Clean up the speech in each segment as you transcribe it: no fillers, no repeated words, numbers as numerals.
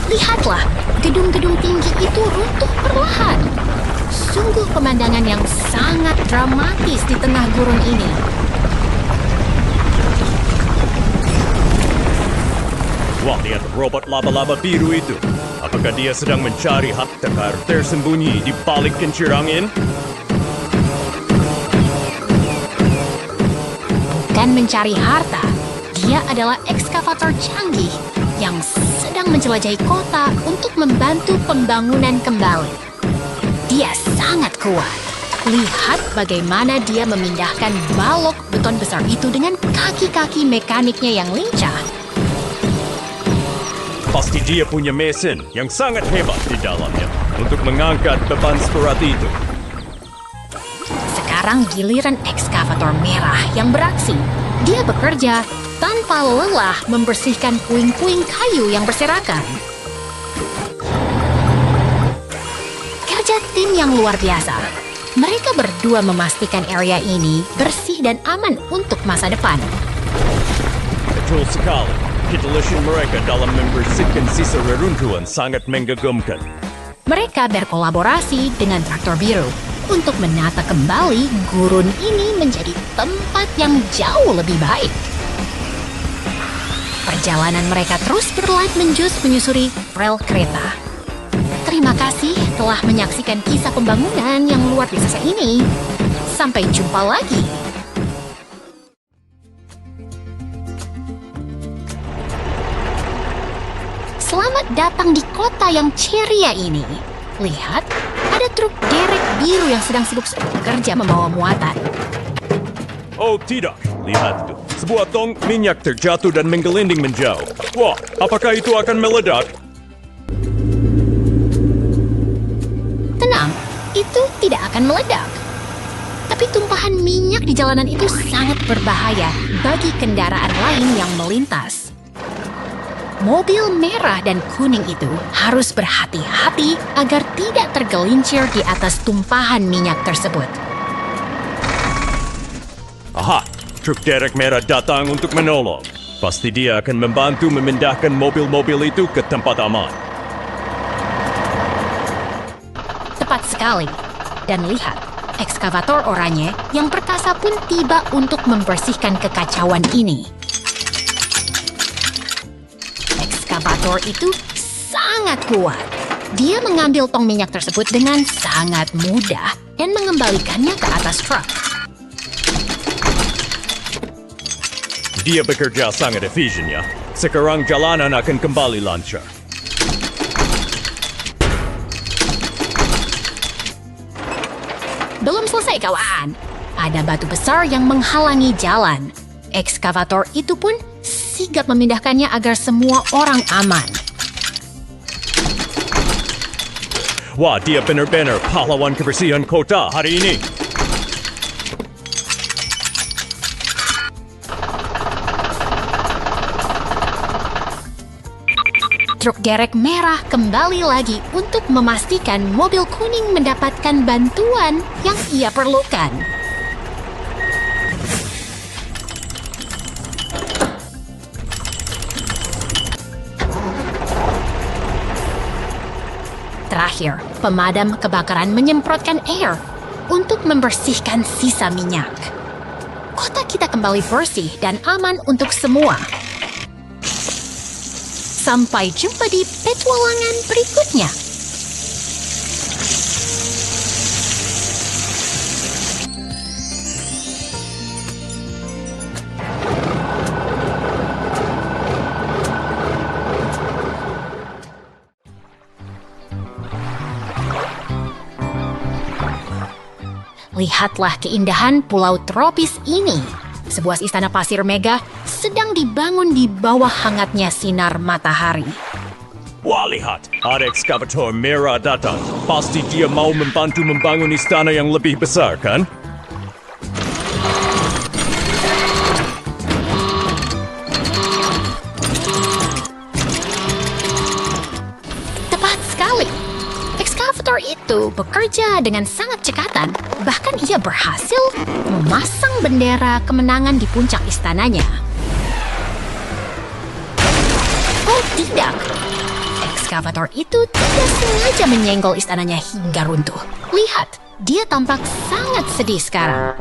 Lihatlah, gedung-gedung tinggi itu runtuh perlahan. Sungguh pemandangan yang sangat dramatis di tengah gurun ini. Wah, lihat robot laba-laba biru itu. Apakah dia sedang mencari harta karun tersembunyi di balik kincir angin? Bukan mencari harta, dia adalah ekskavator canggih yang sedang menjelajahi kota untuk membantu pembangunan kembali. Dia sangat kuat. Lihat bagaimana dia memindahkan balok beton besar itu dengan kaki-kaki mekaniknya yang lincah. Pasti dia punya mesin yang sangat hebat di dalamnya untuk mengangkat beban seberat itu. Sekarang giliran ekskavator merah yang beraksi. Dia bekerja tanpa lelah membersihkan puing-puing kayu yang berserakan. Kerja tim yang luar biasa. Mereka berdua memastikan area ini bersih dan aman untuk masa depan. Betul sekali. Ketulusan mereka dalam membersihkan sisa reruntuhan sangat mengagumkan. Mereka berkolaborasi dengan traktor biru untuk menata kembali gurun ini menjadi tempat yang jauh lebih baik. Perjalanan mereka terus berlanjut menyusuri rel kereta. Terima kasih telah menyaksikan kisah pembangunan yang luar biasa ini. Sampai jumpa lagi. Selamat datang di kota yang ceria ini. Lihat, ada truk derek biru yang sedang sibuk bekerja membawa muatan. Oh tidak, lihat itu. Sebuah tong minyak terjatuh dan menggelinding menjauh. Wah, apakah itu akan meledak? Tenang, itu tidak akan meledak. Tapi tumpahan minyak di jalanan itu sangat berbahaya bagi kendaraan lain yang melintas. Mobil merah dan kuning itu harus berhati-hati agar tidak tergelincir di atas tumpahan minyak tersebut. Aha, truk derek merah datang untuk menolong. Pasti dia akan membantu memindahkan mobil-mobil itu ke tempat aman. Tepat sekali. Dan lihat, ekskavator oranye yang perkasa pun tiba untuk membersihkan kekacauan ini. Ekskavator itu sangat kuat. Dia mengambil tong minyak tersebut dengan sangat mudah dan mengembalikannya ke atas truk. Dia bekerja sangat efisien ya. Sekarang jalanan akan kembali lancar. Belum selesai kawan. Ada batu besar yang menghalangi jalan. Ekskavator itu pun sigap memindahkannya agar semua orang aman. Wah, dia benar-benar pahlawan kebersihan kota hari ini. Truk derek merah kembali lagi untuk memastikan mobil kuning mendapatkan bantuan yang ia perlukan. Terakhir, pemadam kebakaran menyemprotkan air untuk membersihkan sisa minyak. Kota kita kembali bersih dan aman untuk semua. Sampai jumpa di petualangan berikutnya. Lihatlah keindahan pulau tropis ini. Sebuah istana pasir megah sedang dibangun di bawah hangatnya sinar matahari. Wah, lihat. Ada ekskavator merah datang. Pasti dia mau membantu membangun istana yang lebih besar, kan? Tepat sekali. Ekskavator itu bekerja dengan sangat cekatan. Bahkan ia berhasil memasang bendera kemenangan di puncak istananya. Tidak. Ekskavator itu tidak sengaja menyenggol istananya hingga runtuh. Lihat, dia tampak sangat sedih sekarang.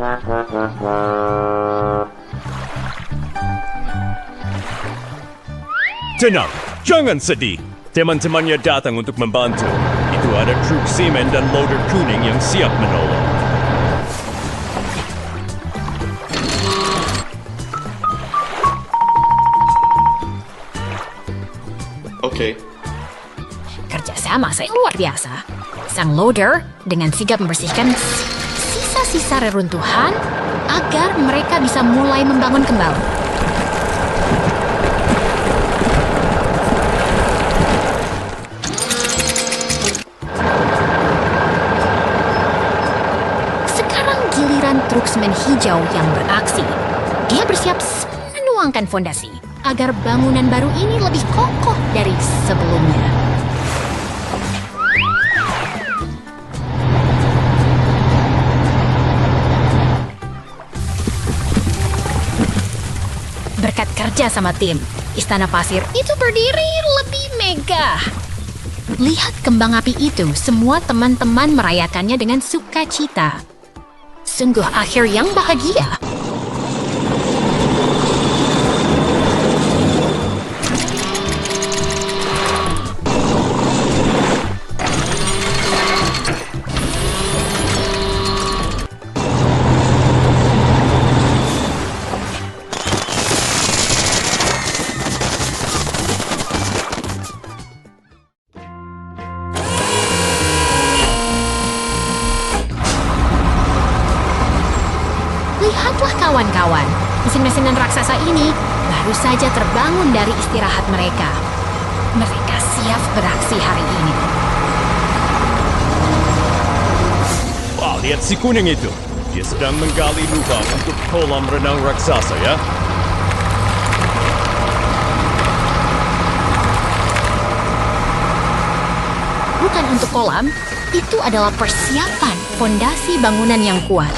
Tenang, jangan sedih. Teman-temannya datang untuk membantu. Itu ada truk semen dan loader kuning yang siap menolong. Oke. Kerjasama saya luar biasa. Sang loader dengan sigap membersihkan sisa-sisa reruntuhan agar mereka bisa mulai membangun kembali. Sekarang giliran truk semen hijau yang beraksi. Dia bersiap menuangkan fondasi agar bangunan baru ini lebih kokoh dari sebelumnya. Berkat kerja sama tim, Istana Pasir itu berdiri lebih megah. Lihat kembang api itu, semua teman-teman merayakannya dengan sukacita. Sungguh akhir yang bahagia. Lihatlah kawan-kawan, mesin-mesinan raksasa ini baru saja terbangun dari istirahat mereka. Mereka siap beraksi hari ini. Wah, lihat si kuning itu. Dia sedang menggali lubang untuk kolam renang raksasa ya. Bukan untuk kolam, itu adalah persiapan fondasi bangunan yang kuat.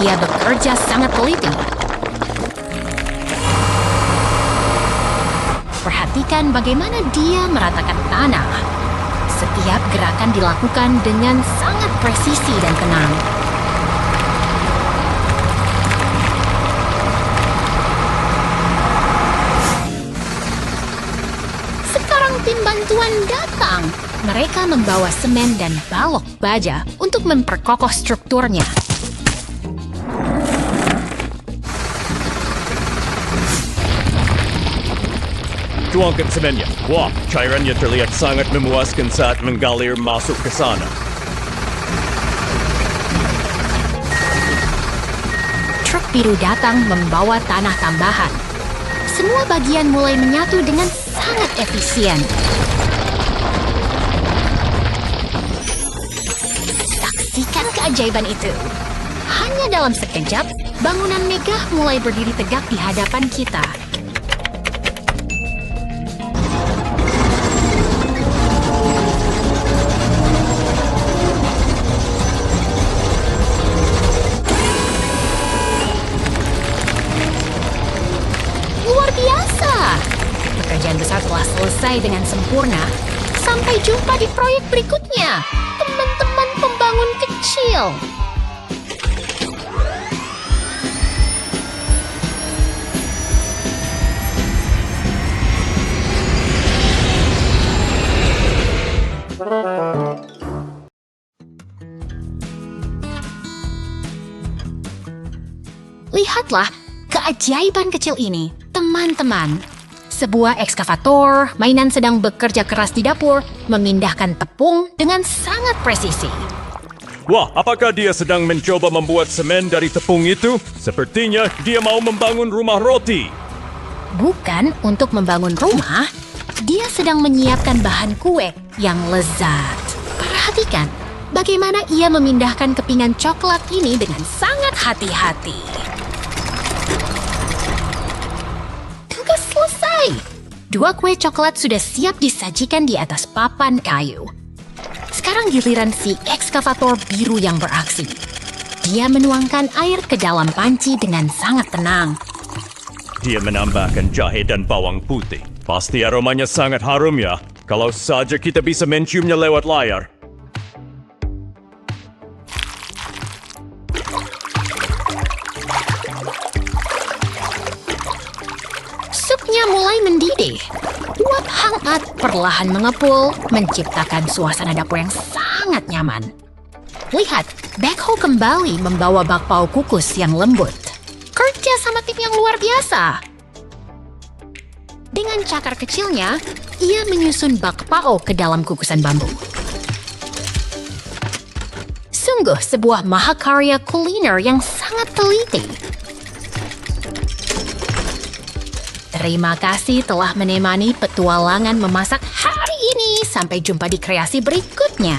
Dia bekerja sangat teliti. Perhatikan bagaimana dia meratakan tanah. Setiap gerakan dilakukan dengan sangat presisi dan tenang. Sekarang tim bantuan datang. Mereka membawa semen dan balok baja untuk memperkokoh strukturnya. Tuangkan semennya. Wah, cairannya terlihat sangat memuaskan saat menggalir masuk ke sana. Truk biru datang membawa tanah tambahan. Semua bagian mulai menyatu dengan sangat efisien. Saksikan keajaiban itu. Hanya dalam sekejap, bangunan megah mulai berdiri tegak di hadapan kita. Pekerjaan besar telah selesai dengan sempurna. Sampai jumpa di proyek berikutnya, teman-teman pembangun kecil. Lihatlah keajaiban kecil ini, teman-teman. Sebuah ekskavator, mainan sedang bekerja keras di dapur, memindahkan tepung dengan sangat presisi. Wah, apakah dia sedang mencoba membuat semen dari tepung itu? Sepertinya dia mau membangun rumah roti. Bukan untuk membangun rumah, dia sedang menyiapkan bahan kue yang lezat. Perhatikan bagaimana ia memindahkan kepingan coklat ini dengan sangat hati-hati. Selesai. 2 kue coklat sudah siap disajikan di atas papan kayu. Sekarang giliran si ekskavator biru yang beraksi. Dia menuangkan air ke dalam panci dengan sangat tenang. Dia menambahkan jahe dan bawang putih. Pasti aromanya sangat harum ya. Kalau saja kita bisa menciumnya lewat layar. Supnya mulai mendidih. Uap hangat perlahan mengepul, menciptakan suasana dapur yang sangat nyaman. Lihat, Backhoe kembali membawa bakpao kukus yang lembut. Kerja sama tim yang luar biasa. Dengan cakar kecilnya, ia menyusun bakpao ke dalam kukusan bambu. Sungguh sebuah mahakarya kuliner yang sangat teliti. Terima kasih telah menemani petualangan memasak hari ini. Sampai jumpa di kreasi berikutnya.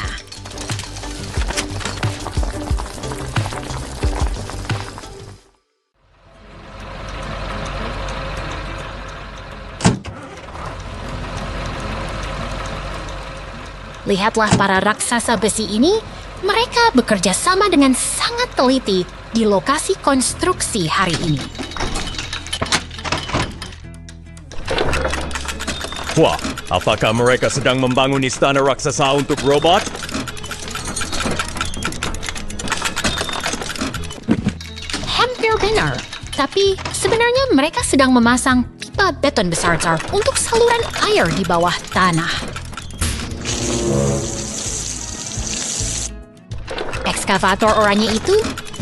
Lihatlah para raksasa besi ini, mereka bekerja sama dengan sangat teliti di lokasi konstruksi hari ini. Wah, apakah mereka sedang membangun istana raksasa untuk robot? Hampir benar, tapi sebenarnya mereka sedang memasang pipa beton besar untuk saluran air di bawah tanah. Ekskavator oranye itu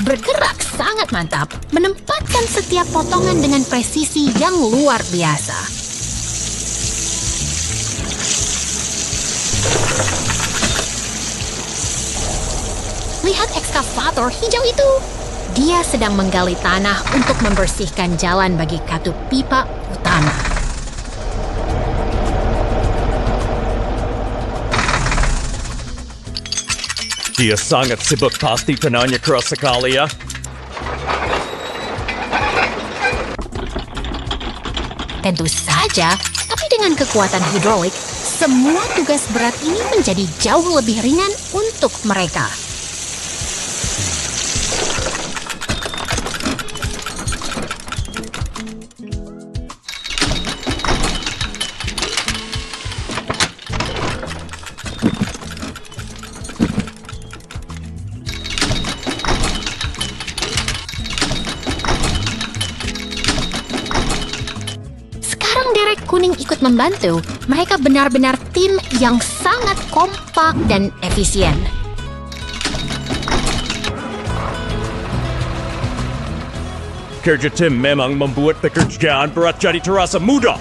bergerak sangat mantap, menempatkan setiap potongan dengan presisi yang luar biasa. Lihat ekskavator hijau itu. Dia sedang menggali tanah untuk membersihkan jalan bagi katup pipa utama. Dia sangat sibuk, pasti tanahnya keras sekali ya. Tentu saja, tapi dengan kekuatan hidrolik, semua tugas berat ini menjadi jauh lebih ringan untuk mereka. Derek kuning ikut membantu. Mereka benar-benar tim yang sangat kompak dan efisien. Kerja tim memang membuat pekerjaan berat jadi terasa mudah.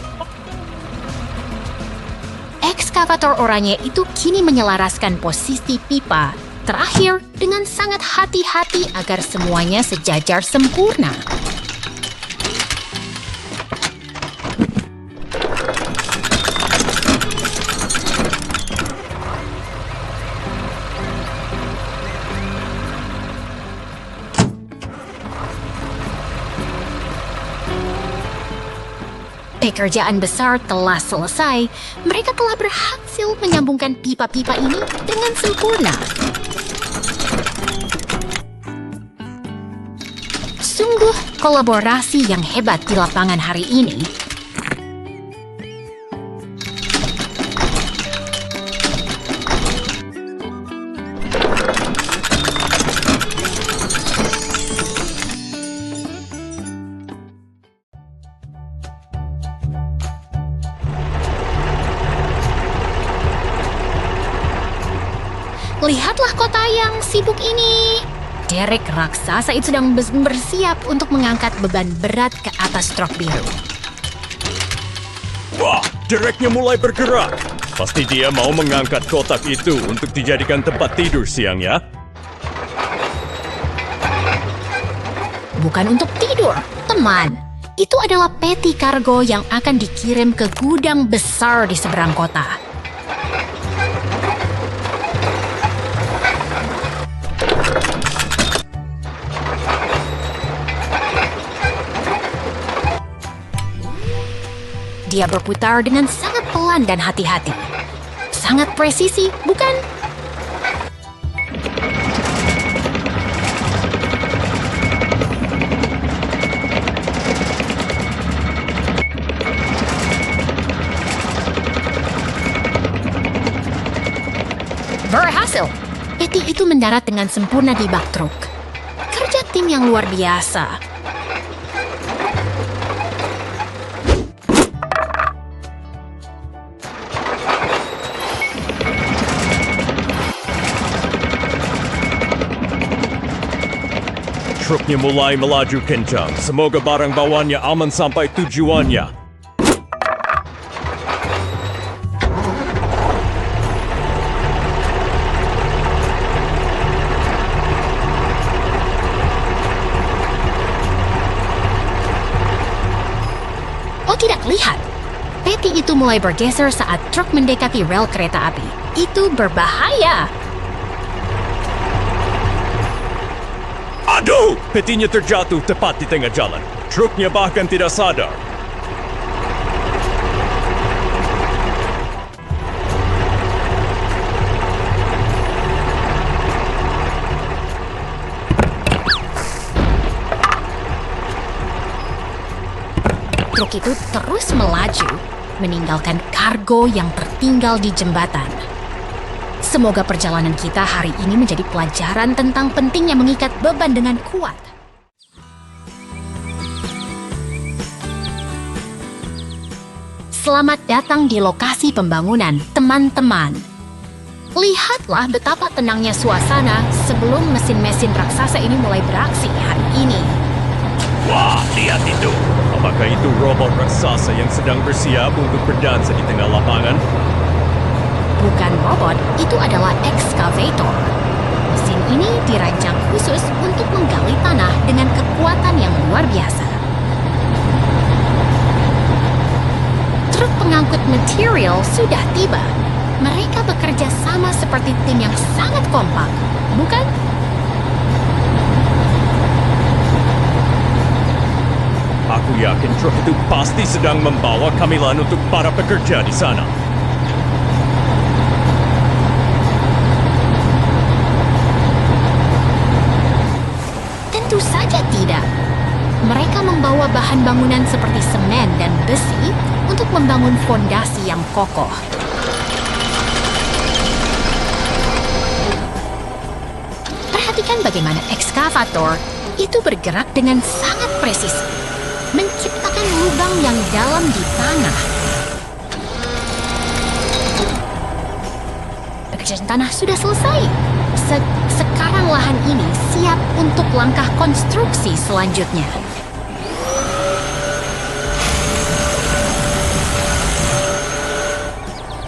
Ekskavator oranye itu kini menyelaraskan posisi pipa terakhir dengan sangat hati-hati agar semuanya sejajar sempurna. Pekerjaan besar telah selesai. Mereka telah berhasil menyambungkan pipa-pipa ini dengan sempurna. Sungguh kolaborasi yang hebat di lapangan hari ini. Lihatlah kota yang sibuk ini. Derek raksasa itu sedang bersiap untuk mengangkat beban berat ke atas truk biru. Wah, Dereknya mulai bergerak. Pasti dia mau mengangkat kotak itu untuk dijadikan tempat tidur siang ya. Bukan untuk tidur, teman. Itu adalah peti kargo yang akan dikirim ke gudang besar di seberang kota. Dia berputar dengan sangat pelan dan hati-hati. Sangat presisi, bukan? itu mendarat dengan sempurna di bak truk. Kerja tim yang luar biasa. Truknya mulai melaju kencang. Semoga barang bawaannya aman sampai tujuannya. Oh tidak, lihat. Peti itu mulai bergeser saat truk mendekati rel kereta api. Itu berbahaya. Aduh! Petinya terjatuh tepat di tengah jalan. Truknya bahkan tidak sadar. Truk itu terus melaju, meninggalkan kargo yang tertinggal di jembatan. Semoga perjalanan kita hari ini menjadi pelajaran tentang pentingnya mengikat beban dengan kuat. Selamat datang di lokasi pembangunan, teman-teman. Lihatlah betapa tenangnya suasana sebelum mesin-mesin raksasa ini mulai beraksi hari ini. Wah, lihat itu. Apakah itu robot raksasa yang sedang bersiap untuk berdansa di tengah lapangan? Bukan robot, itu adalah ekskavator. Mesin ini dirancang khusus untuk menggali tanah dengan kekuatan yang luar biasa. Truk pengangkut material sudah tiba. Mereka bekerja sama seperti tim yang sangat kompak, bukan? Aku yakin truk itu pasti sedang membawa camilan untuk para pekerja di sana. Tentu saja tidak. Mereka membawa bahan bangunan seperti semen dan besi untuk membangun fondasi yang kokoh. Perhatikan bagaimana ekskavator itu bergerak dengan sangat presisi, menciptakan lubang yang dalam di tanah. Pekerjaan tanah sudah selesai. Sekarang lahan ini siap untuk langkah konstruksi selanjutnya.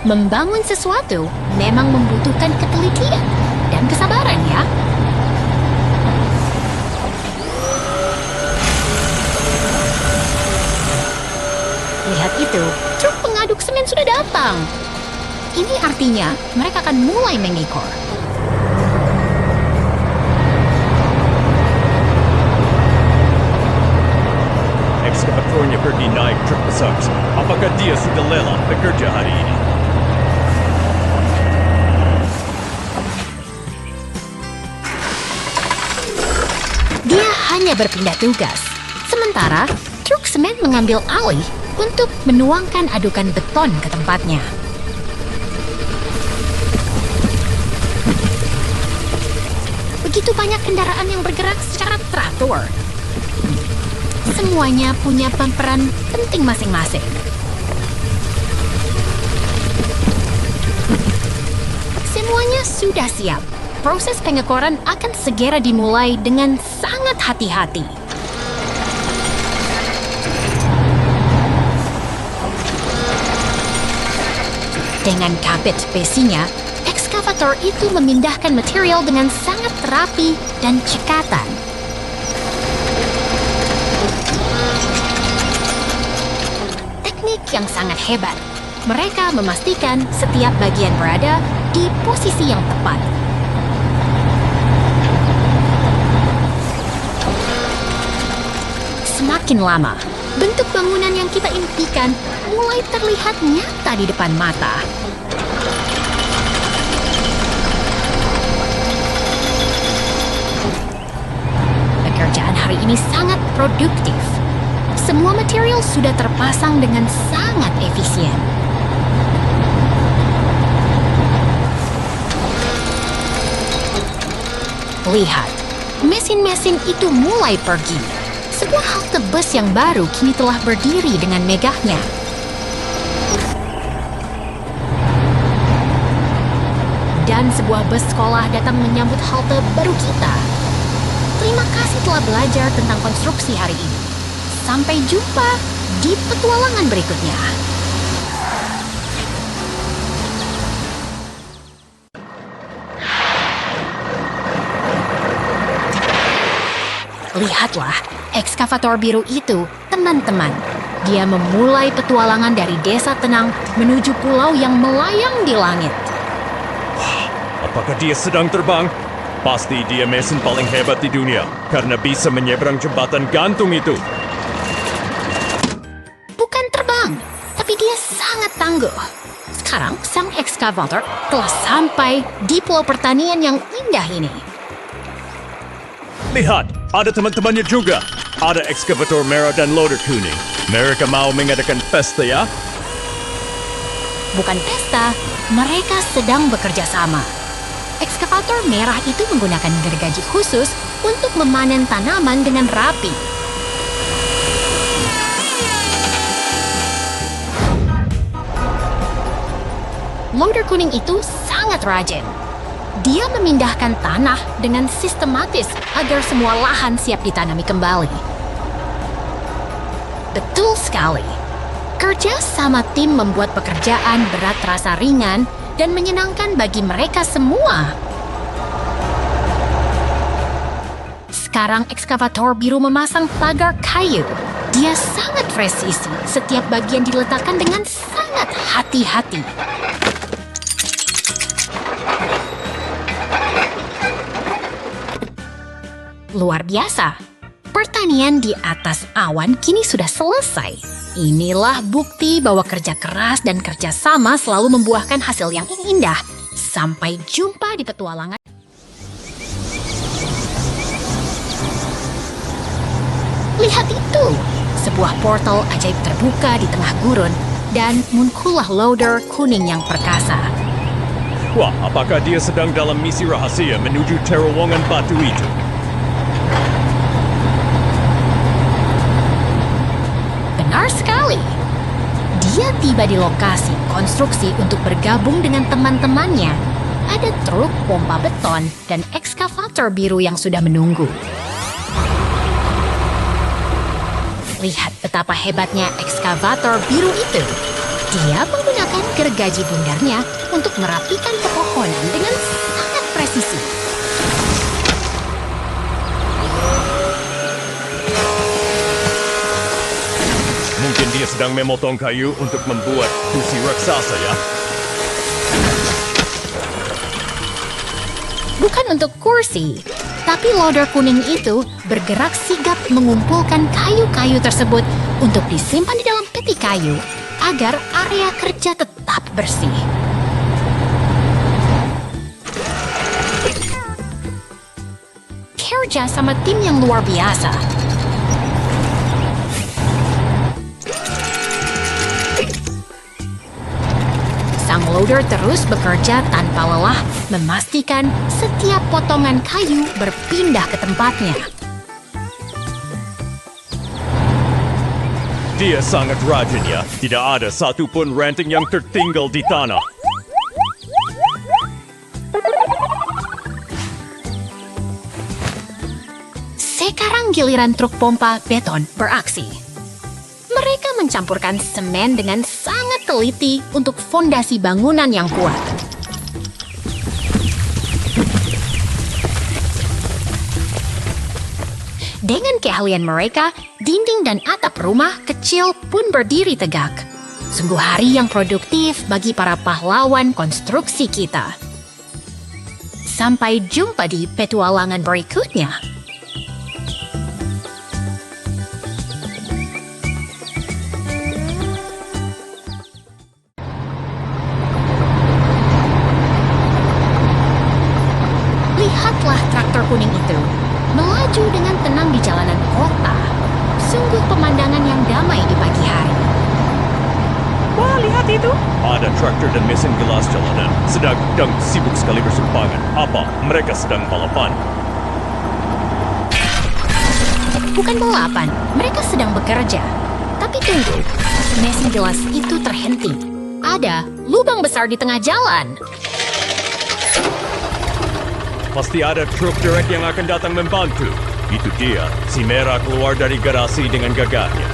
Membangun sesuatu memang membutuhkan ketelitian dan kesabaran, ya. Lihat itu, truk pengaduk semen sudah datang. Ini artinya mereka akan mulai mengekor. Ekskavatornya pergi naik truk besar. Apakah dia sudah lelah bekerja hari ini? Dia hanya berpindah tugas. Sementara, truk semen mengambil alih untuk menuangkan adukan beton ke tempatnya. Begitu banyak kendaraan yang bergerak secara teratur. Semuanya punya peran penting masing-masing. Semuanya sudah siap. Proses pengekoran akan segera dimulai dengan sangat hati-hati. Dengan kabet besinya, ekskavator itu memindahkan material dengan sangat rapi dan cekatan. Teknik yang sangat hebat. Mereka memastikan setiap bagian berada di posisi yang tepat. Semakin lama, bentuk bangunan yang kita impikan mulai terlihat nyata di depan mata. Pekerjaan hari ini sangat produktif. Semua material sudah terpasang dengan sangat efisien. Lihat, mesin-mesin itu mulai pergi. Sebuah halte bus yang baru kini telah berdiri dengan megahnya. Dan sebuah bus sekolah datang menyambut halte baru kita. Terima kasih telah belajar tentang konstruksi hari ini. Sampai jumpa di petualangan berikutnya. Lihatlah, ekskavator biru itu, teman-teman. Dia memulai petualangan dari desa tenang menuju pulau yang melayang di langit. Apakah dia sedang terbang? Pasti dia mesin paling hebat di dunia karena bisa menyeberang jembatan gantung itu. Bukan terbang, tapi dia sangat tangguh. Sekarang sang ekskavator telah sampai di pulau pertanian yang indah ini. Lihat, ada teman-temannya juga. Ada ekskavator merah dan loader kuning. Mereka mau mengadakan pesta ya? Bukan pesta, mereka sedang bekerja sama. Ekskavator merah itu menggunakan gergaji khusus untuk memanen tanaman dengan rapi. Loader kuning itu sangat rajin. Dia memindahkan tanah dengan sistematis agar semua lahan siap ditanami kembali. Betul sekali. Kerja sama tim membuat pekerjaan berat terasa ringan dan menyenangkan bagi mereka semua. Sekarang ekskavator biru memasang pagar kayu. Dia sangat presisi. Setiap bagian diletakkan dengan sangat hati-hati. Luar biasa. Pertanian di atas awan kini sudah selesai. Inilah bukti bahwa kerja keras dan kerja sama selalu membuahkan hasil yang indah. Sampai jumpa di petualangan. Lihat itu! Sebuah portal ajaib terbuka di tengah gurun dan muncullah loader kuning yang perkasa. Wah, apakah dia sedang dalam misi rahasia menuju terowongan batu itu? Benar sekali. Dia tiba di lokasi konstruksi untuk bergabung dengan teman-temannya. Ada truk pompa beton dan ekskavator biru yang sudah menunggu. Lihat betapa hebatnya ekskavator biru itu. Dia menggunakan gergaji bundarnya untuk merapikan pepohonan dengan sangat presisi. Mungkin dia sedang memotong kayu untuk membuat kursi raksasa ya? Bukan untuk kursi, tapi loader kuning itu bergerak sigap mengumpulkan kayu-kayu tersebut untuk disimpan di dalam peti kayu agar area kerja tetap bersih. Kerja sama tim yang luar biasa. Sang loader terus bekerja tanpa lelah, memastikan setiap potongan kayu berpindah ke tempatnya. Dia sangat rajin ya. Tidak ada satupun ranting yang tertinggal di tanah. Sekarang giliran truk pompa beton beraksi. Mereka mencampurkan semen dengan sangat teliti untuk fondasi bangunan yang kuat. Dengan keahlian mereka, dinding dan atap rumah kecil pun berdiri tegak. Sungguh hari yang produktif bagi para pahlawan konstruksi kita. Sampai jumpa di petualangan berikutnya. Lihatlah traktor kuning itu, melaju dengan tenang di jalanan kota. Sungguh pemandangan yang damai di pagi hari. Wah, lihat itu. Ada traktor dan mesin gelas jalanan sedang sibuk sekali bersimpangan. Apa? Mereka sedang balapan. bukan balapan, mereka sedang bekerja. Tapi tunggu, mesin gelas itu terhenti. Ada lubang besar di tengah jalan. Pasti ada truk direct yang akan datang membantu. Itu dia, si merah keluar dari garasi dengan gagahnya.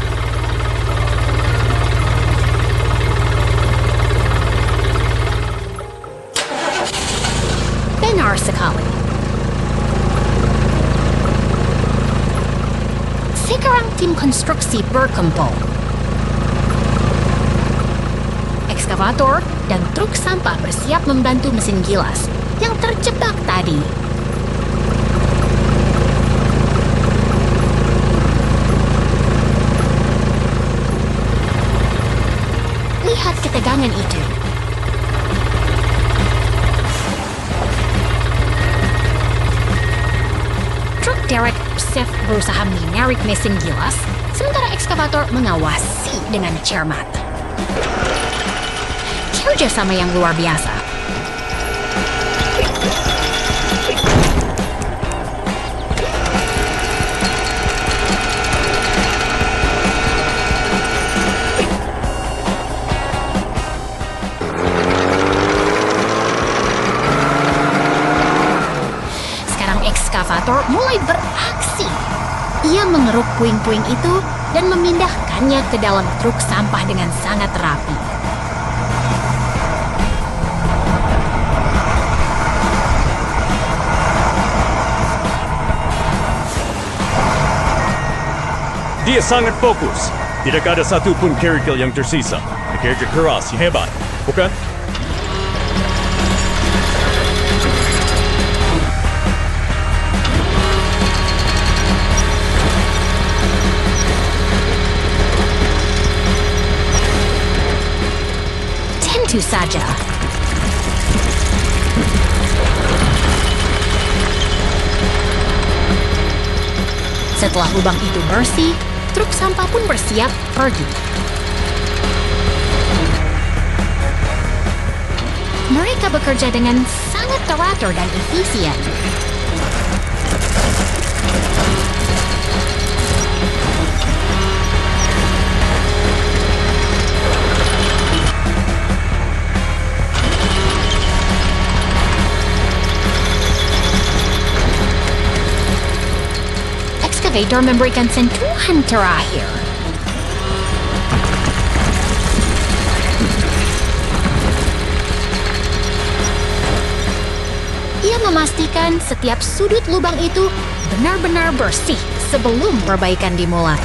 Benar sekali. Sekarang tim konstruksi berkumpul. Ekskavator dan truk sampah bersiap membantu mesin gilas yang terjebak tadi. Lihat ketegangan itu. Truk derek Chef berusaha menarik mesin gilas, sementara ekskavator mengawasi dengan cermat. Kerjasama yang luar biasa. Sekarang ekskavator mulai beraksi. Ia mengeruk puing-puing itu dan memindahkannya ke dalam truk sampah dengan sangat rapi. Dia sangat fokus. Tidak ada satupun kerikil yang tersisa. Bekerja keras, hebat, bukan? Tentu saja. Setelah lubang itu bersih, truk sampah pun bersiap pergi. Mereka bekerja dengan sangat teratur dan efisien. Ekskavator memberikan sentuhan terakhir. Ia memastikan setiap sudut lubang itu benar-benar bersih sebelum perbaikan dimulai.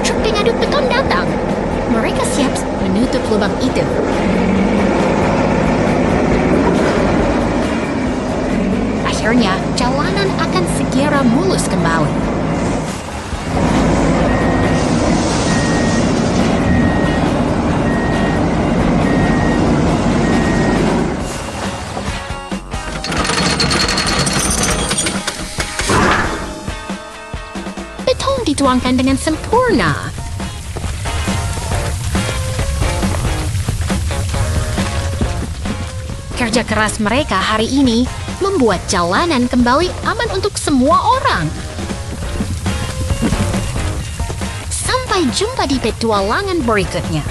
Truk pengaduk beton datang. Mereka siap menutup lubang itu. Akhirnya, jalanan akan segera mulus kembali. Beton dituangkan dengan sempurna. Kerja keras mereka hari ini membuat jalanan kembali aman untuk semua orang. Sampai jumpa di petualangan berikutnya.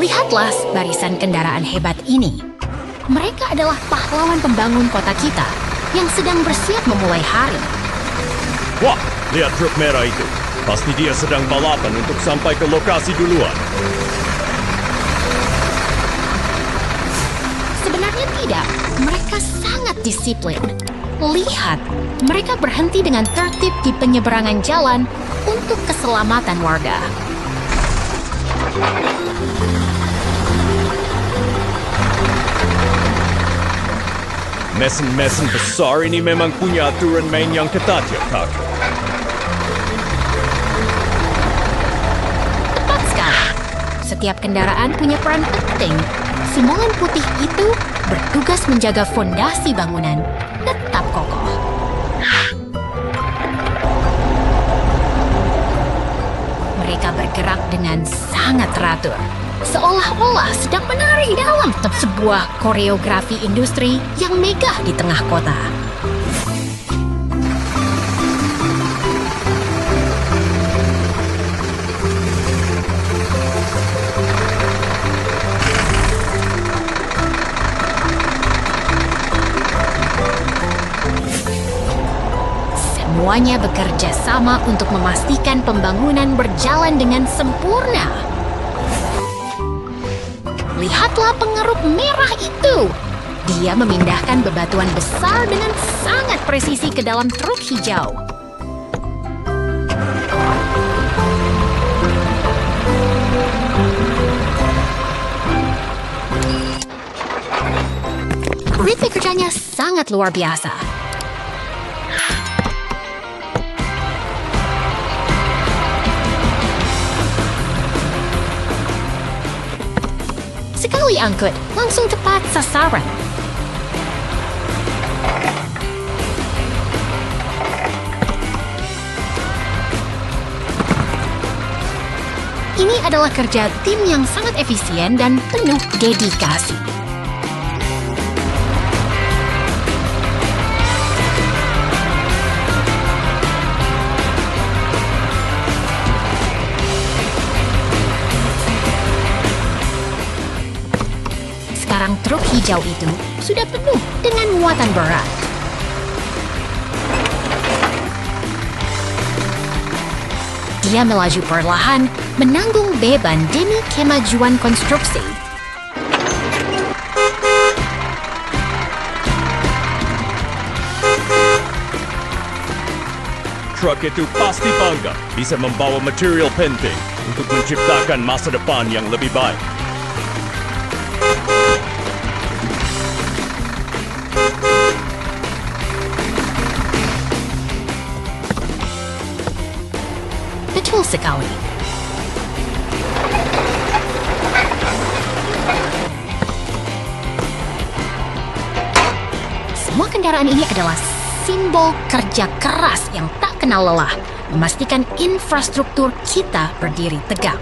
Lihatlah barisan kendaraan hebat ini. Mereka adalah pahlawan pembangun kota kita yang sedang bersiap memulai hari. Wah, lihat truk merah itu. Pasti dia sedang balapan untuk sampai ke lokasi duluan. Sebenarnya tidak, mereka sangat disiplin. Lihat, mereka berhenti dengan tertib di penyeberangan jalan untuk keselamatan warga. Mesin-mesin besar ini memang punya aturan main yang ketat ya, Kak. Tepat sekali. Setiap kendaraan punya peran penting. Si molen putih itu bertugas menjaga fondasi bangunan tetap kokoh. Mereka bergerak dengan sangat teratur, seolah-olah sedang menari dalam sebuah koreografi industri yang megah di tengah kota. Semuanya bekerja sama untuk memastikan pembangunan berjalan dengan sempurna. Lihatlah pengeruk merah itu. Dia memindahkan bebatuan besar dengan sangat presisi ke dalam truk hijau. Ritme kerjanya sangat luar biasa. Sekali angkut, langsung tepat sasaran. Ini adalah kerja tim yang sangat efisien dan penuh dedikasi. Sekarang truk hijau itu sudah penuh dengan muatan berat. Dia melaju perlahan, menanggung beban demi kemajuan konstruksi. Truk itu pasti bangga bisa membawa material penting untuk menciptakan masa depan yang lebih baik. Betul sekali. Semua kendaraan ini adalah simbol kerja keras yang tak kenal lelah, memastikan infrastruktur kita berdiri tegak.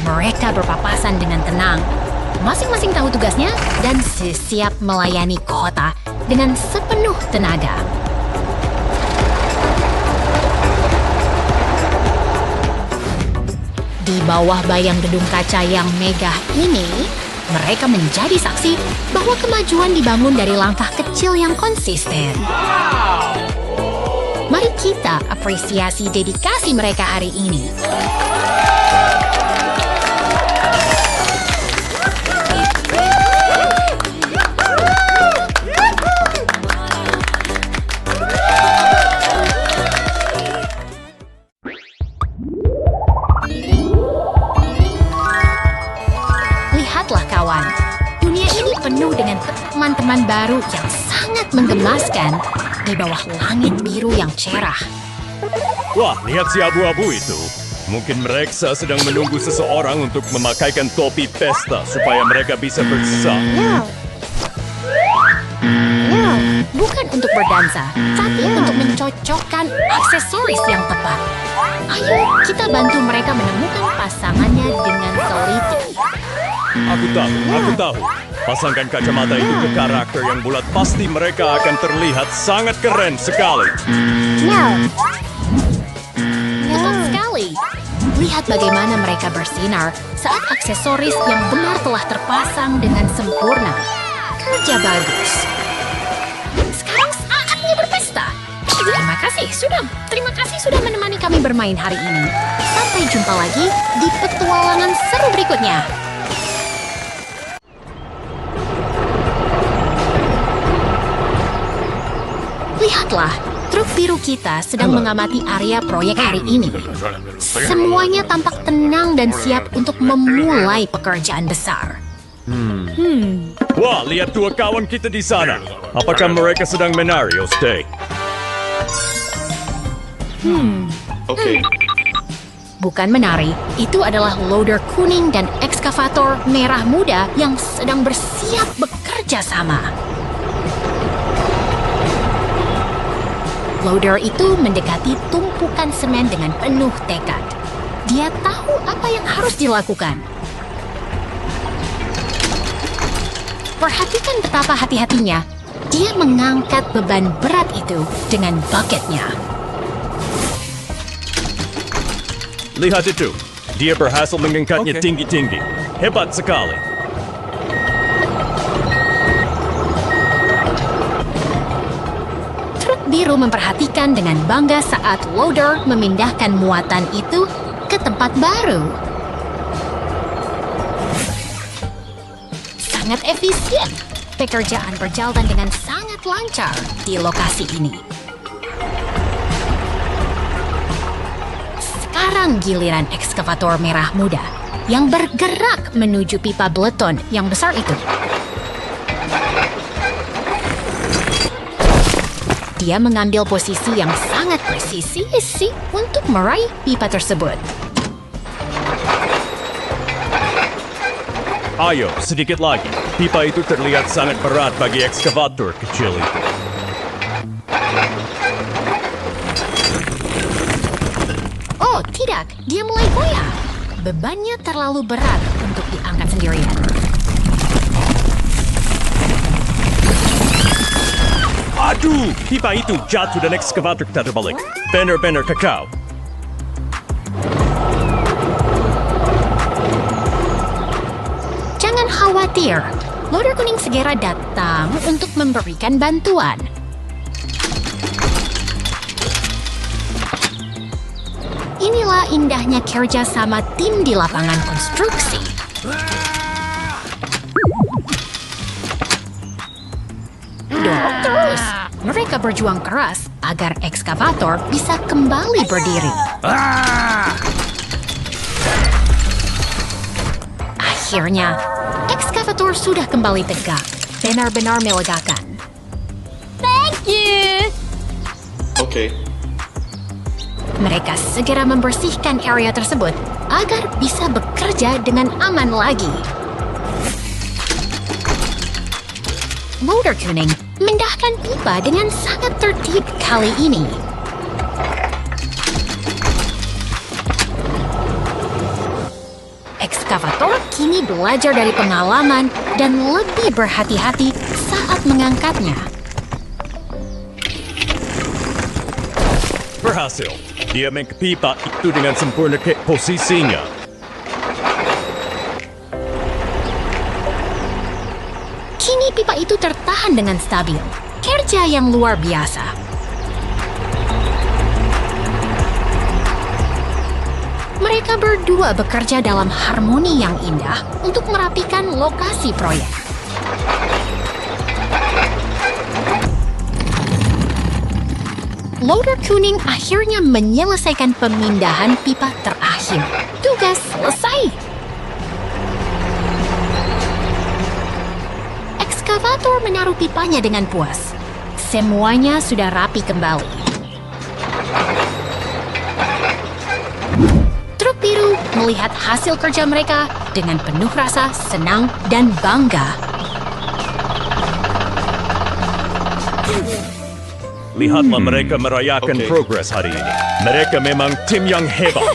Mereka berpapasan dengan tenang, masing-masing tahu tugasnya dan siap melayani kota dengan sepenuh tenaga. Di bawah bayang gedung kaca yang megah ini, mereka menjadi saksi bahwa kemajuan dibangun dari langkah kecil yang konsisten. Mari kita apresiasi dedikasi mereka hari ini. Lihatlah kawan, dunia ini penuh dengan teman-teman baru yang sangat menggemaskan di bawah langit biru yang cerah. Wah, lihat si abu-abu itu. Mungkin mereka sedang menunggu seseorang untuk memakaikan topi pesta supaya mereka bisa bersama. Bukan untuk berdansa, tapi untuk mencocokkan aksesoris yang tepat. Ayo, kita bantu mereka menemukan pasangannya dengan teliti. Aku tahu. Pasangkan kacamata itu ke karakter yang bulat, pasti mereka akan terlihat sangat keren sekali. Tepat sekali. Lihat bagaimana mereka bersinar saat aksesoris yang benar telah terpasang dengan sempurna. Kerja bagus. Sekarang saatnya berpesta. Terima kasih sudah menemani kami bermain hari ini. Sampai jumpa lagi di petualangan seru berikutnya. Lihatlah, truk biru kita sedang mengamati area proyek hari ini. Semuanya tampak tenang dan siap untuk memulai pekerjaan besar. Wah, lihat dua kawan kita di sana. Apakah mereka sedang menari, Oste? Oke. Bukan menari, itu adalah loader kuning dan ekskavator merah muda yang sedang bersiap bekerja sama. Loader itu mendekati tumpukan semen dengan penuh tekad. Dia tahu apa yang harus dilakukan. Perhatikan betapa hati-hatinya. Dia mengangkat beban berat itu dengan bucketnya. Lihat itu. Dia berhasil mengangkatnya Oke. tinggi-tinggi. Hebat sekali. Truk biru memperhatikan dengan bangga saat loader memindahkan muatan itu ke tempat baru. Sangat efisien. Pekerjaan berjalan dengan sangat lancar di lokasi ini. Sekarang giliran ekskavator merah muda yang bergerak menuju pipa beleton yang besar itu. Dia mengambil posisi yang sangat presisi untuk meraih pipa tersebut. Ayo, sedikit lagi. Pipa itu terlihat sangat berat bagi ekskavator kecil itu. Oh, tidak. Dia mulai goyah. Bebannya terlalu berat untuk diangkat sendirian. Aduh, pipa itu jatuh dan ekskavator kita terbalik. Benar-benar kacau. Jangan khawatir. Loader kuning segera datang untuk memberikan bantuan. Inilah indahnya kerja sama tim di lapangan konstruksi. Dorong terus. Mereka berjuang keras agar ekskavator bisa kembali berdiri. Akhirnya, ekskavator sudah kembali tegak. Benar-benar melegakan. Thank you! Oke. Mereka segera membersihkan area tersebut agar bisa bekerja dengan aman lagi. Loader kuning memindahkan pipa dengan sangat tertib kali ini. Ekskavator kini belajar dari pengalaman dan lebih berhati-hati saat mengangkatnya. Berhasil. Dia main ke pipa itu dengan sempurna ke posisinya. Kini pipa itu tertahan dengan stabil. Kerja yang luar biasa. Mereka berdua bekerja dalam harmoni yang indah untuk merapikan lokasi proyek. Loader kuning akhirnya menyelesaikan pemindahan pipa terakhir. Tugas selesai. Ekskavator menaruh pipanya dengan puas. Semuanya sudah rapi kembali. Truk biru melihat hasil kerja mereka dengan penuh rasa senang dan bangga. Lihatlah mereka merayakan Oke. progres hari ini. Mereka memang tim yang hebat.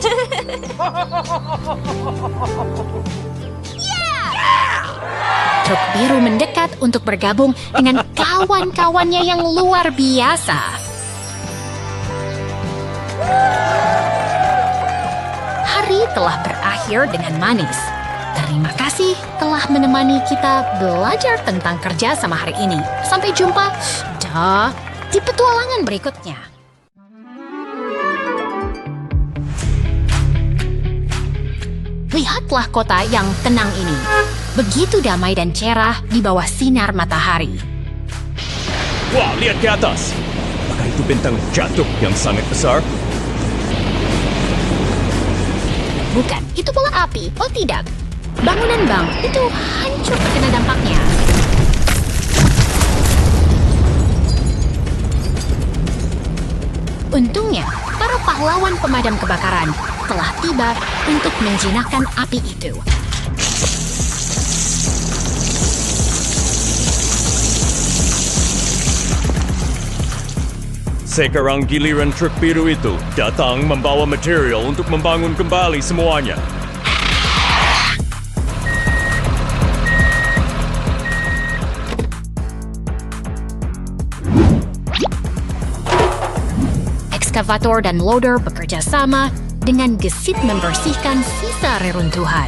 Truk biru mendekat untuk bergabung dengan kawan-kawannya yang luar biasa. Hari telah berakhir dengan manis. Terima kasih telah menemani kita belajar tentang kerja sama hari ini. Sampai jumpa di petualangan berikutnya. Lihatlah kota yang tenang ini. Begitu damai dan cerah di bawah sinar matahari. Wah, lihat ke atas. Apakah itu bintang jatuh yang sangat besar? Bukan, itu bola api. Oh tidak. bangunan bank itu hancur terkena dampaknya. Untungnya, para pahlawan pemadam kebakaran telah tiba untuk menjinakkan api itu. Sekarang giliran truk biru itu datang membawa material untuk membangun kembali semuanya. Ekskavator dan loader bekerja sama dengan gesit membersihkan sisa reruntuhan.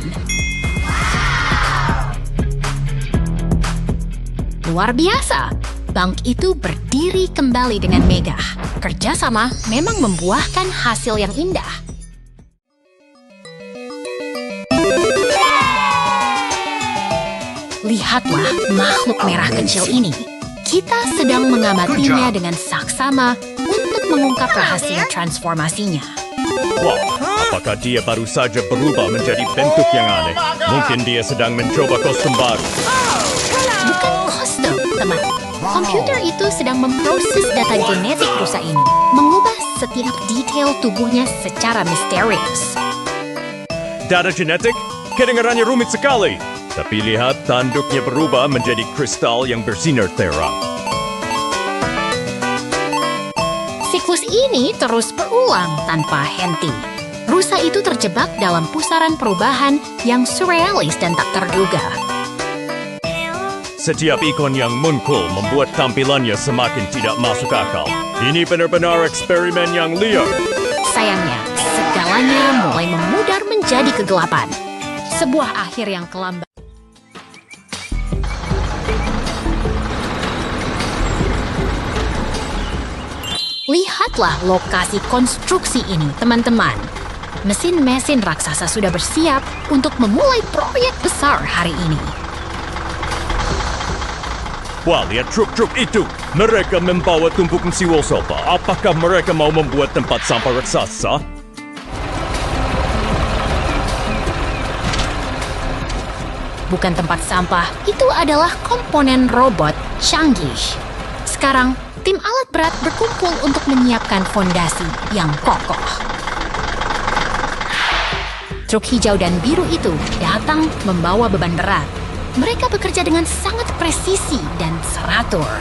Luar biasa, bank itu berdiri kembali dengan megah. Kerjasama memang membuahkan hasil yang indah. Lihatlah makhluk merah kecil ini. Kita sedang mengamatinya dengan saksama untuk mengungkap rahasia transformasinya. Wah, apakah dia baru saja berubah menjadi bentuk yang aneh? Mungkin dia sedang mencoba kostum baru. Bukan kostum, teman. Komputer itu sedang memproses data genetik rusa ini, mengubah setiap detail tubuhnya secara misterius. Data genetik? Kedengarannya rumit sekali. Tapi lihat, tanduknya berubah menjadi kristal yang bersinar terang. Siklus ini terus berulang tanpa henti. Rusa itu terjebak dalam pusaran perubahan yang surrealis dan tak terduga. Setiap ikon yang muncul membuat tampilannya semakin tidak masuk akal. Ini benar-benar eksperimen yang liar. Sayangnya, segalanya mulai memudar menjadi kegelapan. Sebuah akhir yang kelam. Lihatlah lokasi konstruksi ini, teman-teman. Mesin-mesin raksasa sudah bersiap untuk memulai proyek besar hari ini. Wah, lihat truk-truk itu. Mereka membawa tumpukan siwol sampah. Apakah mereka mau membuat tempat sampah raksasa? Bukan tempat sampah, itu adalah komponen robot canggih. Sekarang, tim alat berat berkumpul untuk menyiapkan fondasi yang kokoh. Truk hijau dan biru itu datang membawa beban berat. Mereka bekerja dengan sangat presisi dan teratur.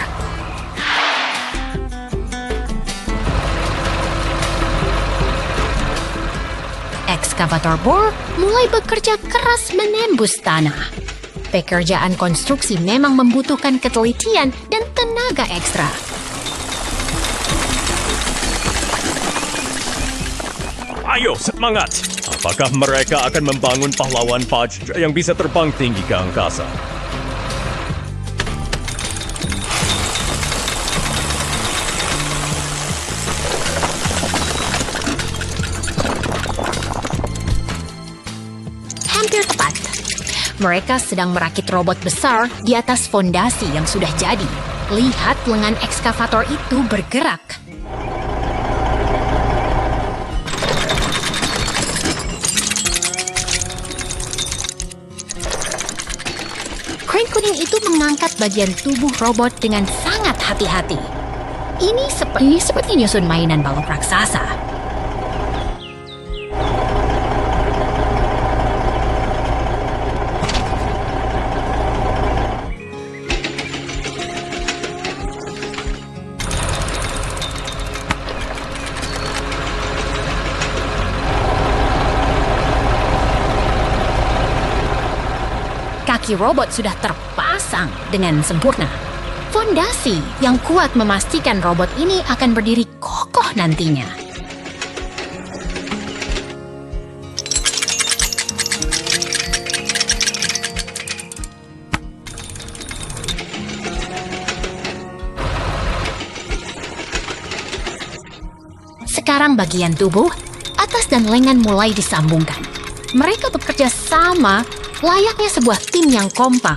Ekskavator bor mulai bekerja keras menembus tanah. Pekerjaan konstruksi memang membutuhkan ketelitian dan tenaga ekstra. Ayo, semangat! Apakah mereka akan membangun pahlawan Fajr yang bisa terbang tinggi ke angkasa? Hampir tepat. Mereka sedang merakit robot besar di atas fondasi yang sudah jadi. Lihat lengan ekskavator itu bergerak. Crane kuning itu mengangkat bagian tubuh robot dengan sangat hati-hati. Ini seperti nyusun mainan balok raksasa. Kaki robot sudah terpasang dengan sempurna. Fondasi yang kuat memastikan robot ini akan berdiri kokoh nantinya. Sekarang bagian tubuh, atas dan lengan mulai disambungkan. Mereka bekerja sama layaknya sebuah tim yang kompak.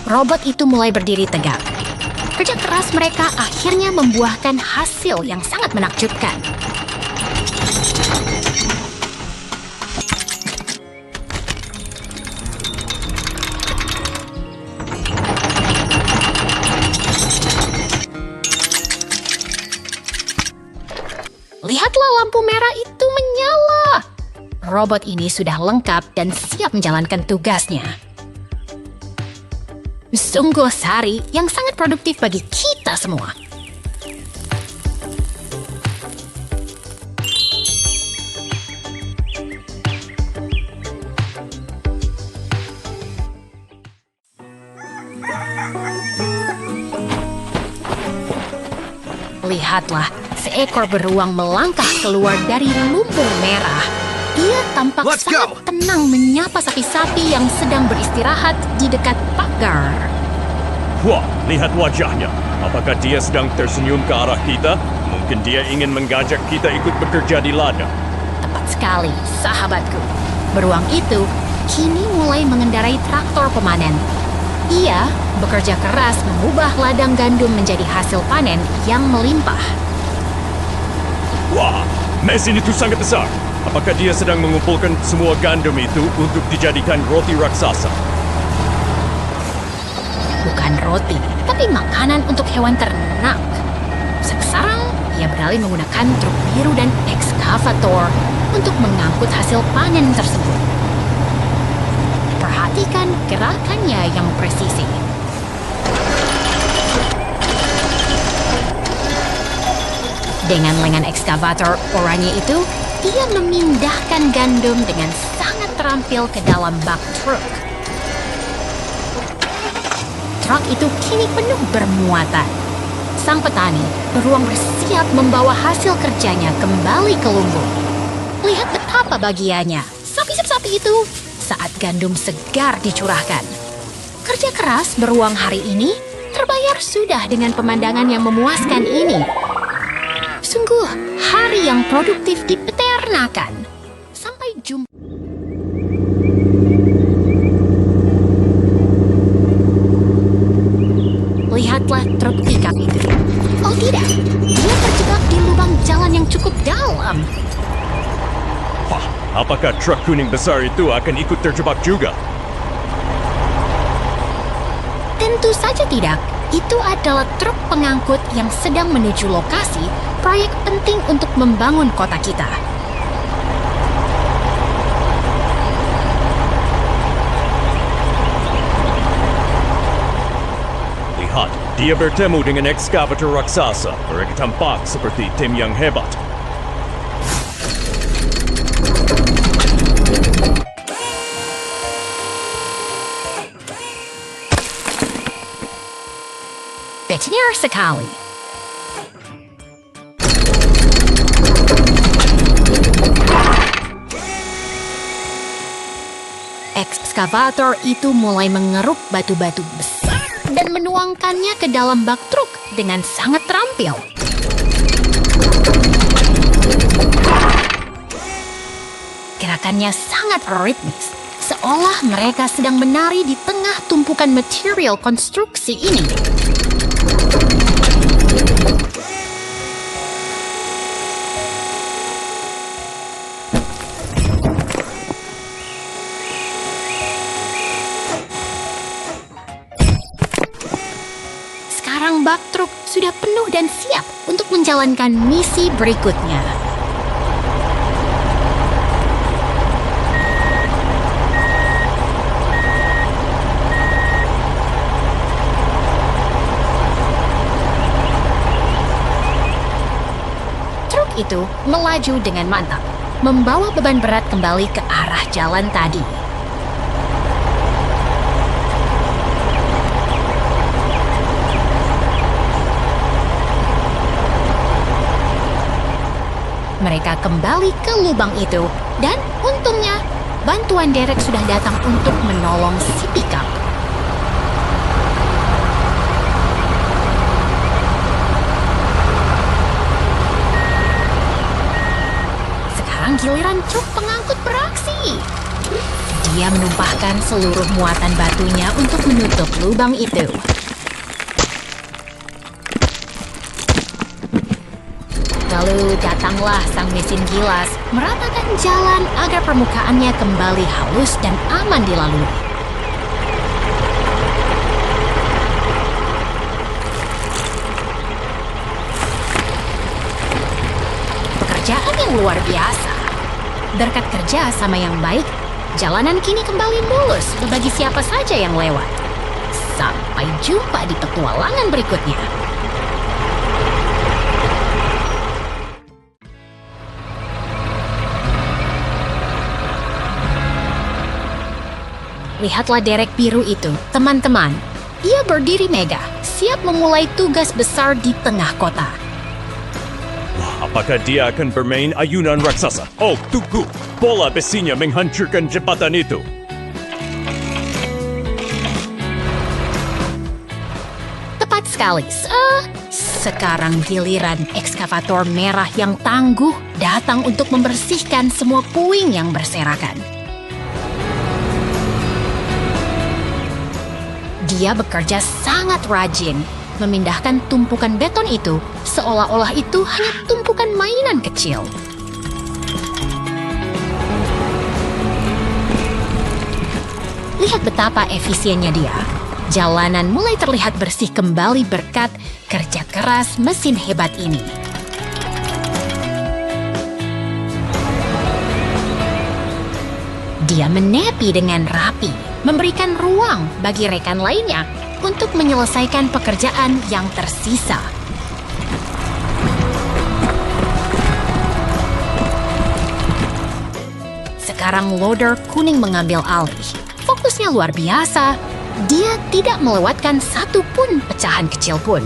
robot itu mulai berdiri tegak. Kerja keras mereka akhirnya membuahkan hasil yang sangat menakjubkan. Lihatlah, lampu merah itu menyala. Robot ini sudah lengkap dan siap menjalankan tugasnya. Sungguh hari yang sangat produktif bagi kita semua. Lihatlah, seekor beruang melangkah keluar dari lumbung merah. Ia tampak sangat tenang menyapa sapi-sapi yang sedang beristirahat di dekat pagar. Wah, lihat wajahnya. Apakah dia sedang tersenyum ke arah kita? Mungkin dia ingin mengajak kita ikut bekerja di ladang. Tepat sekali, sahabatku. Beruang itu kini mulai mengendarai traktor pemanen. Ia bekerja keras mengubah ladang gandum menjadi hasil panen yang melimpah. Wah, mesin itu sangat besar. Apakah dia sedang mengumpulkan semua gandum itu untuk dijadikan roti raksasa? Bukan roti, tapi makanan untuk hewan ternak. Sekarang, ia beralih menggunakan truk biru dan ekskavator untuk mengangkut hasil panen tersebut. Perhatikan gerakannya yang presisi. Dengan lengan ekskavator oranye itu, ia memindahkan gandum dengan sangat terampil ke dalam bak truk. Truk itu kini penuh bermuatan. Sang petani, beruang bersiap membawa hasil kerjanya kembali ke lumbung. Lihat betapa bahagianya sapi-sapi itu saat gandum segar dicurahkan. Kerja keras beruang hari ini terbayar sudah dengan pemandangan yang memuaskan ini. Sungguh hari yang produktif di peternakan. Sampai jumpa. Lihatlah truk pickup itu. Oh tidak, dia terjebak di lubang jalan yang cukup dalam. Wah, apakah truk kuning besar itu akan ikut terjebak juga? Tentu saja tidak. Itu adalah truk pengangkut yang sedang menuju lokasi proyek penting untuk membangun kota kita. Lihat, dia bertemu dengan ekskavator raksasa. Mereka tampak seperti tim yang hebat. Benar sekali. Ekskavator itu mulai mengeruk batu-batu besar dan menuangkannya ke dalam bak truk dengan sangat terampil. Gerakannya sangat ritmis, seolah mereka sedang menari di tengah tumpukan material konstruksi ini. Sekarang bak truk sudah penuh dan siap untuk menjalankan misi berikutnya. Truk itu melaju dengan mantap, membawa beban berat kembali ke arah jalan tadi. Mereka kembali ke lubang itu, dan untungnya bantuan derek sudah datang untuk menolong si pickup. Sekarang giliran truk pengangkut beraksi. Dia menumpahkan seluruh muatan batunya untuk menutup lubang itu. Lalu datanglah sang mesin gilas, meratakan jalan agar permukaannya kembali halus dan aman dilalui. Pekerjaan yang luar biasa. Berkat kerja sama yang baik, jalanan kini kembali mulus bagi siapa saja yang lewat. Sampai jumpa di petualangan berikutnya. Lihatlah derek biru itu, teman-teman. Ia berdiri megah, siap memulai tugas besar di tengah kota. Wah, apakah dia akan bermain ayunan raksasa? Oh, tunggu. Bola besinya menghancurkan jembatan itu. Tepat sekali. Sekarang giliran ekskavator merah yang tangguh datang untuk membersihkan semua puing yang berserakan. Dia bekerja sangat rajin, memindahkan tumpukan beton itu seolah-olah itu hanya tumpukan mainan kecil. Lihat betapa efisiennya dia. Jalanan mulai terlihat bersih kembali berkat kerja keras mesin hebat ini. Dia menepi dengan rapi, memberikan ruang bagi rekan lainnya untuk menyelesaikan pekerjaan yang tersisa. Sekarang loader kuning mengambil alih. Fokusnya luar biasa. Dia tidak melewatkan satu pun pecahan kecil pun.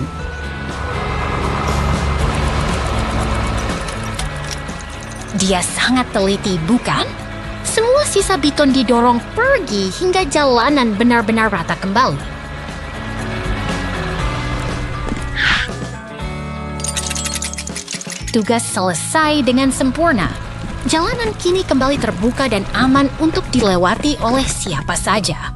Dia sangat teliti, bukan? Semua sisa beton didorong pergi hingga jalanan benar-benar rata kembali. Tugas selesai dengan sempurna. Jalanan kini kembali terbuka dan aman untuk dilewati oleh siapa saja.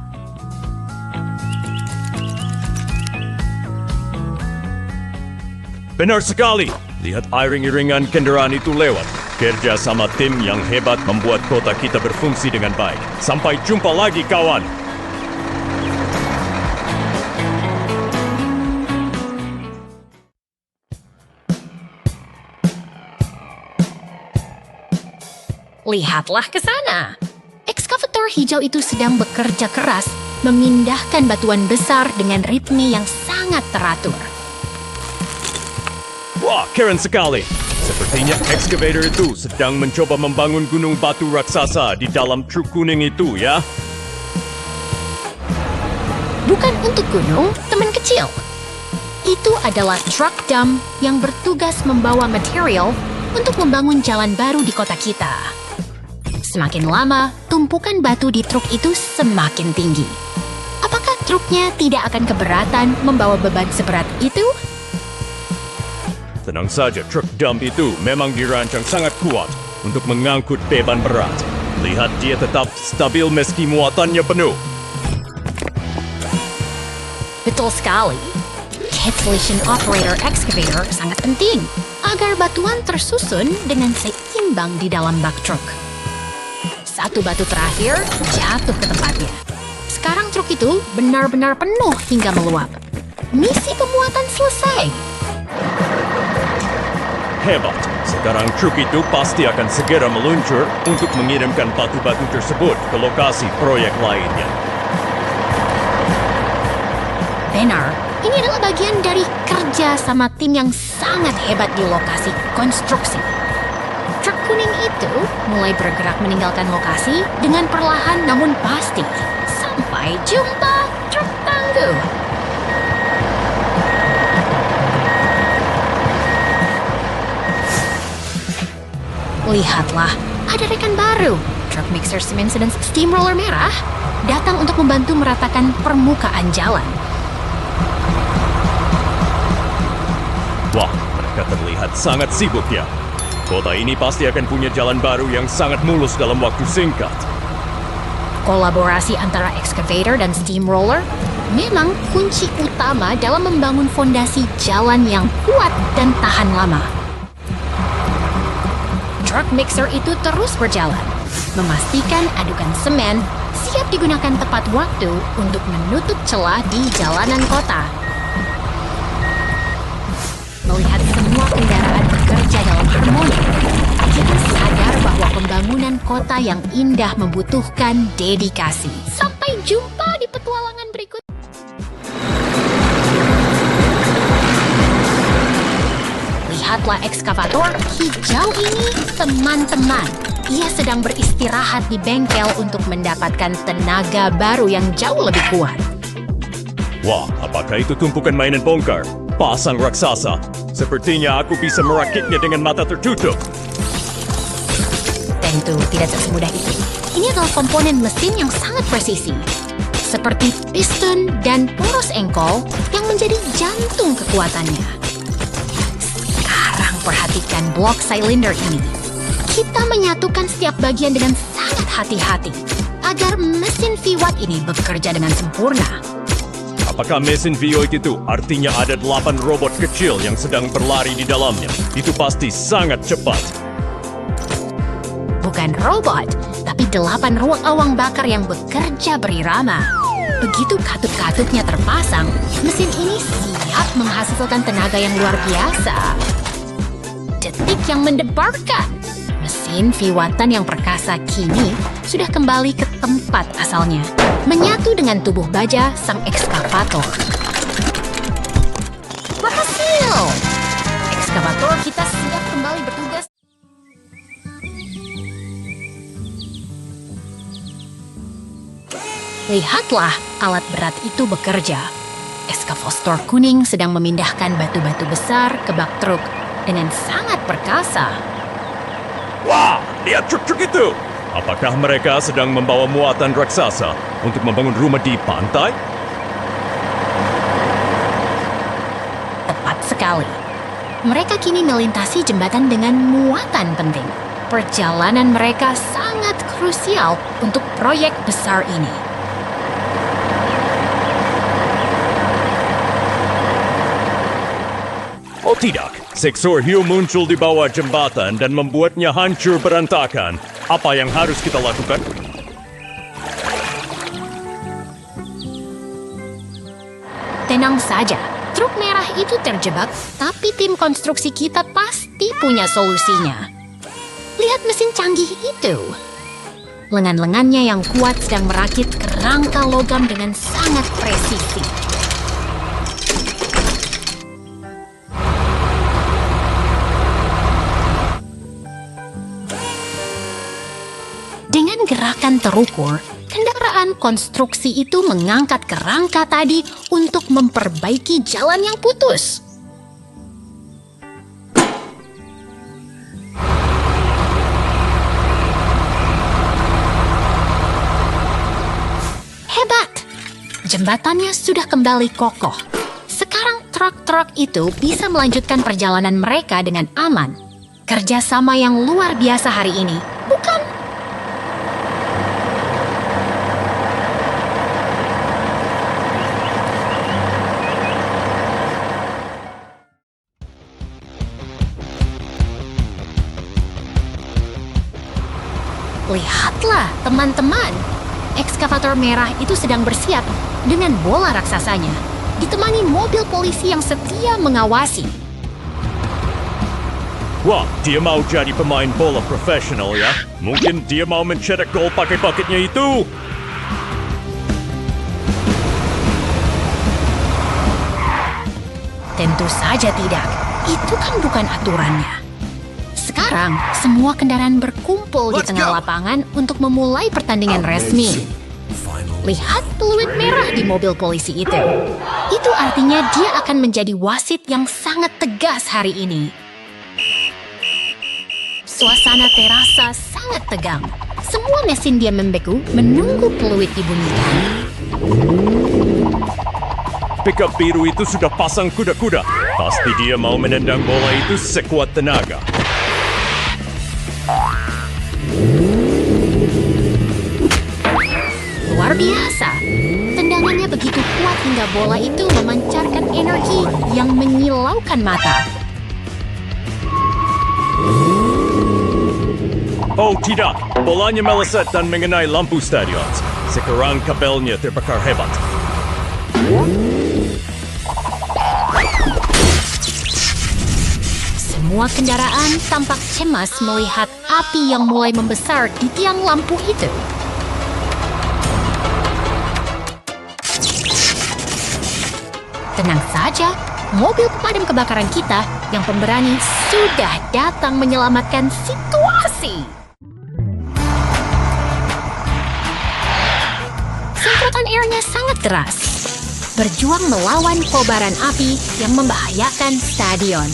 Benar sekali. Lihat iring-iringan kendaraan itu lewat. Kerja sama tim yang hebat membuat kota kita berfungsi dengan baik. Sampai jumpa lagi, kawan. Lihatlah ke sana. Ekskavator hijau itu sedang bekerja keras memindahkan batuan besar dengan ritme yang sangat teratur. Wah, keren sekali. Sepertinya excavator itu sedang mencoba membangun gunung batu raksasa di dalam truk kuning itu, ya? Bukan untuk gunung, teman kecil. Itu adalah truck dump yang bertugas membawa material untuk membangun jalan baru di kota kita. Semakin lama, tumpukan batu di truk itu semakin tinggi. Apakah truknya tidak akan keberatan membawa beban seberat itu? Tenang saja, truk dump itu memang dirancang sangat kuat untuk mengangkut beban berat. Lihat dia tetap stabil meski muatannya penuh. Betul sekali. Cancellation operator excavator sangat penting agar batuan tersusun dengan seimbang di dalam bak truk. Satu batu terakhir jatuh ke tempatnya. Sekarang truk itu benar-benar penuh hingga meluap. Misi pemuatan selesai. Hebat. Sekarang truk itu pasti akan segera meluncur untuk mengirimkan batu-batu tersebut ke lokasi proyek lainnya. Benar, ini adalah bagian dari kerja sama tim yang sangat hebat di lokasi konstruksi. Truk kuning itu mulai bergerak meninggalkan lokasi dengan perlahan namun pasti. Sampai jumpa, truk tangguh. Lihatlah, ada rekan baru. Truck mixer cement dan steamroller merah datang untuk membantu meratakan permukaan jalan. Wah, mereka terlihat sangat sibuk ya. Kota ini pasti akan punya jalan baru yang sangat mulus dalam waktu singkat. Kolaborasi antara excavator dan steamroller memang kunci utama dalam membangun fondasi jalan yang kuat dan tahan lama. Truck mixer itu terus berjalan, memastikan adukan semen siap digunakan tepat waktu untuk menutup celah di jalanan kota. Melihat semua kendaraan bekerja dalam harmoni, kita sadar bahwa pembangunan kota yang indah membutuhkan dedikasi. Sampai jumpa di petualangan berikut. Lihatlah ekskavator hijau ini, teman-teman. Ia sedang beristirahat di bengkel untuk mendapatkan tenaga baru yang jauh lebih kuat. Wah, apakah itu tumpukan mainan bongkar? Pasang raksasa. Sepertinya aku bisa merakitnya dengan mata tertutup. Tentu tidak semudah itu. Ini adalah komponen mesin yang sangat presisi, seperti piston dan poros engkol yang menjadi jantung kekuatannya. Sekarang perhatikan blok silinder ini. Kita menyatukan setiap bagian dengan sangat hati-hati agar mesin V-Watt ini bekerja dengan sempurna. Apakah mesin V8 itu artinya ada 8 robot kecil yang sedang berlari di dalamnya? Itu pasti sangat cepat. Bukan robot, tapi 8 ruang awang bakar yang bekerja berirama. Begitu katup-katupnya terpasang, mesin ini siap menghasilkan tenaga yang luar biasa. Detik yang mendebarkan. Mesin V-Wattan yang perkasa kini sudah kembali ke tempat asalnya, menyatu dengan tubuh baja sang ekskavator. Berhasil! Ekskavator kita siap kembali bertugas. Lihatlah alat berat itu bekerja. Ekskavator kuning sedang memindahkan batu-batu besar ke bak truk dengan sangat perkasa. Wah, lihat truk-truk itu! Apakah mereka sedang membawa muatan raksasa untuk membangun rumah di pantai? Tepat sekali. Mereka kini melintasi jembatan dengan muatan penting. Perjalanan mereka sangat krusial untuk proyek besar ini. Oh tidak, seksor hiu muncul di bawah jembatan dan membuatnya hancur berantakan. Apa yang harus kita lakukan? Tenang saja, truk merah itu terjebak, tapi tim konstruksi kita pasti punya solusinya. Lihat mesin canggih itu. Lengan-lengannya yang kuat sedang merakit kerangka logam dengan sangat presisi. Dengan gerakan terukur, kendaraan konstruksi itu mengangkat kerangka tadi untuk memperbaiki jalan yang putus. Hebat! Jembatannya sudah kembali kokoh. Sekarang truk-truk itu bisa melanjutkan perjalanan mereka dengan aman. Kerjasama yang luar biasa hari ini, bukan? Lihatlah, teman-teman. Ekskavator merah itu sedang bersiap dengan bola raksasanya, ditemani mobil polisi yang setia mengawasi. Wah, dia mau jadi pemain bola profesional ya? Mungkin dia mau mencetak gol pakai bucketnya itu? Tentu saja tidak. Itu kan bukan aturannya. Sekarang, semua kendaraan berkumpul di tengah lapangan untuk memulai pertandingan resmi. Lihat peluit merah di mobil polisi itu. Itu artinya dia akan menjadi wasit yang sangat tegas hari ini. Suasana terasa sangat tegang. Semua mesin dia membeku menunggu peluit dibunyikan. Pickup biru itu sudah pasang kuda-kuda. Pasti dia mau menendang bola itu sekuat tenaga. luar biasa. Tendangannya begitu kuat hingga bola itu memancarkan energi yang menyilaukan mata. Oh tidak, bolanya meleset dan mengenai lampu stadion. Sekarang kabelnya terbakar hebat. Semua kendaraan tampak cemas melihat api yang mulai membesar di tiang lampu itu. Tenang saja, mobil pemadam kebakaran kita yang pemberani sudah datang menyelamatkan situasi. Semprotan airnya sangat deras, berjuang melawan kobaran api yang membahayakan stadion.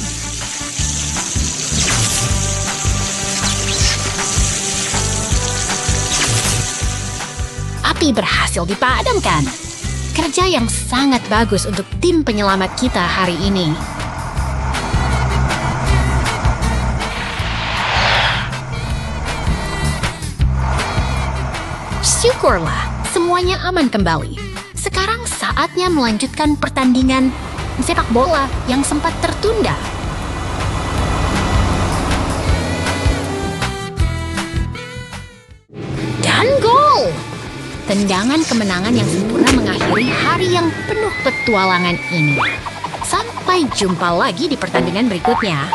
Api berhasil dipadamkan. Kerja yang sangat bagus untuk tim penyelamat kita hari ini. Syukurlah, semuanya aman kembali. Sekarang saatnya melanjutkan pertandingan sepak bola yang sempat tertunda. Dan gol! Tendangan kemenangan yang sempurna mengakhiri hari yang penuh petualangan ini. Sampai jumpa lagi di pertandingan berikutnya.